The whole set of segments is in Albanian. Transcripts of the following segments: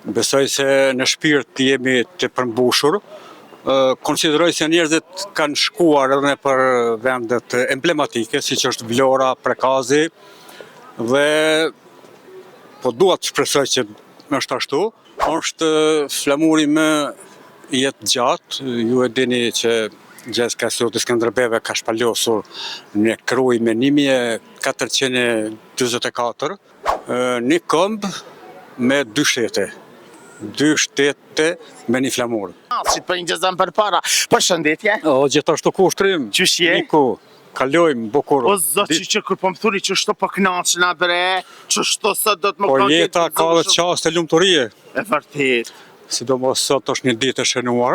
Besoj se në shpirt jemi të përmbushur. Konsideroj se njerëzit kanë shkuar edhe për vendet emblematike, siç është Vlora, Prekazi, dhe po dua të shpresoj që është ashtu. Është flamuri më jetë gjatë, ju e dini që Gjergj Kasioti Skënderbeve ka shpalosur një kruj me 1444, një këmbë me 2 shtete. 2 shtete me një flamur. Si të për një gjëzën për para. Përshëndetje. Gjithashtu ku ushtrim. Qysh je? Niku, kalojmë bukur. O zot që kur po më thuri që shto po knaqna bre, që shto sot do të më Po jeta ka dhe qast e lumëturie. E vërtet. Sidomos sot është një ditë e shënuar,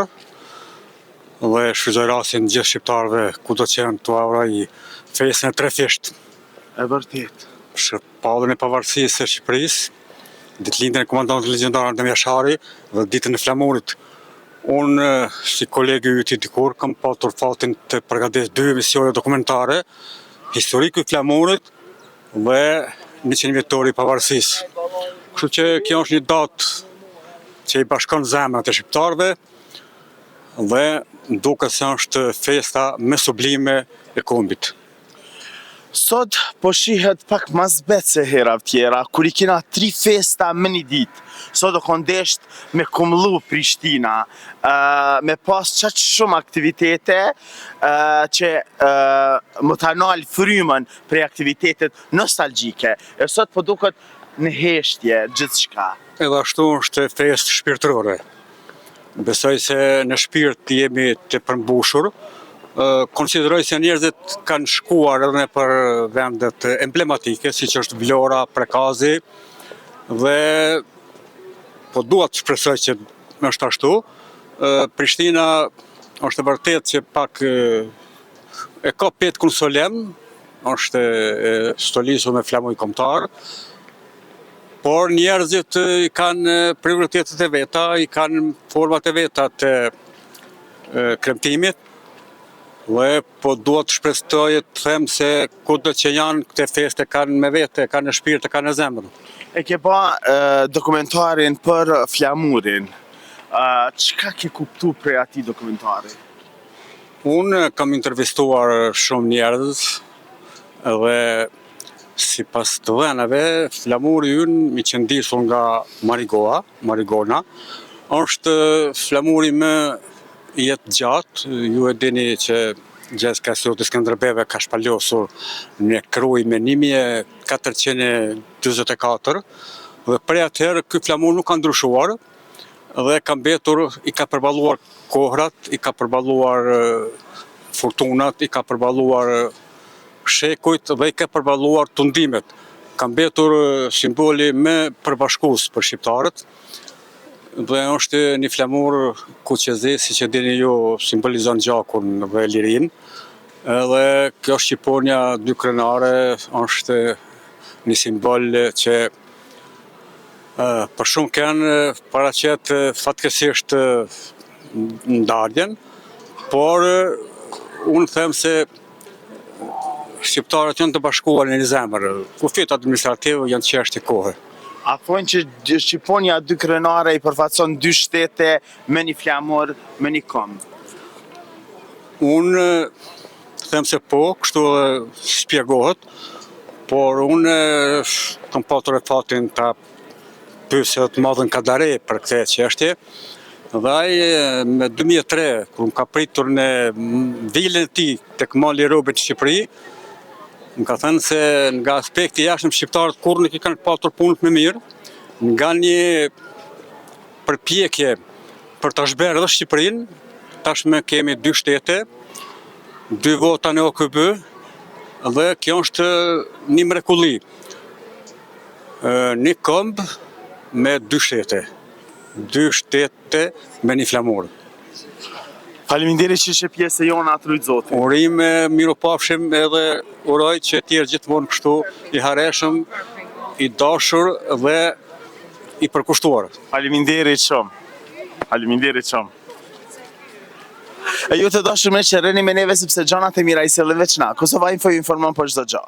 dhe shfrytëzoj rastin gjithë shqiptarëve ku do qenë të aura i fesën e trefisht. E vërtet. Shpallën e pavarësisë së Shqipërisë, ditëlindjen e komandantit legjendar Ardem Jashari dhe ditën e flamurit. Unë, si kolegu i ti dikur, kam patur fatin të përgatis 2 emisione dokumentare, historiku i flamurit dhe 100 vjetori i pavarësisë. Kështu që kjo është një datë që i bashkon zemrat e shqiptarëve dhe duket se është festa më sublime e kombit. Sot po shihet pak mas bet se hera tjera, kur i kena 3 festa më një ditë. Sot do kondesht me kumllu Prishtina, me pas qaq shumë aktivitete që më të nalë frymën prej aktivitetet nostalgjike. E sot po duket në heshtje gjithë shka. Edhe ashtu është festë shpirtërore. Besoj se në shpirt jemi të përmbushur. Konsideroj se njerëzit kanë shkuar edhe për vendet emblematike, siç është Vlora, Prekazi, dhe po dua të shpresoj që është ashtu. Prishtina është e vërtet që pak e ka petkun solem, është stolisur me flamuj kombëtar, por njerëzit i kanë prioritetet e veta, i kanë format e veta të kremtimit, dhe po duhet të shpresoj të them se kudo që janë këte feste kanë me vete, kanë në shpirt, kanë në zemër. E ke ba dokumentarin për flamurin. Çka ke kuptu prej atij dokumentari? Unë kam intervistuar shumë njerëz dhe sipas të dhënave, flamuri ynë i qëndisur nga Marigona, është flamuri më jetë gjatë, ju e dini që Gjergj Kasioti Skënderbeve ka shpalosur një kruj me 1444, dhe prej atëherë ky flamur nuk ka ndryshuar dhe ka mbetur, i ka përballuar kohrat, i ka përballuar furtunat, i ka përballuar shekujt dhe i ka përballuar tundimet. Ka mbetur simboli më përbashkues për shqiptarët. Dhe është një flamur ku qezi, si që dini ju, simbolizon gjakun dhe lirin. Edhe kjo shqiponja 2 krenare është një simbol që për shumë kënë paraqet fatkeqësisht ndarjen, por unë them se shqiptarët janë të bashkuar në një zemër. Kufit administrativ janë çështje kohe. A thonë që Shqiponia 2 krenare i përfaqëson 2 shtete me një flamur, me një këmbë? Unë them se po, kështu shpjegohet, por unë kam patur fatin ta pyesja të madhen Kadare për këtë çështje. Dhe ai me 2003, kur më ka pritur në vilën e tij tek mali Robert në Shqipëri, më ka thënë se nga aspekti jashtëm shqiptarët kur nuk i kanë patur punët më mirë, nga një përpjekje për ta zhbërë edhe Shqipërinë, tashmë kemi 2 shtete, 2 vota në OKB, dhe kjo është një mrekulli. Një këmbë me 2 shtete. 2 shtete me një flamur. Faleminderit që ishe pjesë e jona atë rujtë zotin. Urim miropafshim edhe uroj që tjerë gjithmonë kështu i hareshëm, i dashur dhe i përkushtuar. Faleminderit shumë. Faleminderit shumë. E ju të dashur me që rëni me neve sepse gjanat e mira i sjellin veç na. Kosova Info ju informon për çdo gjë.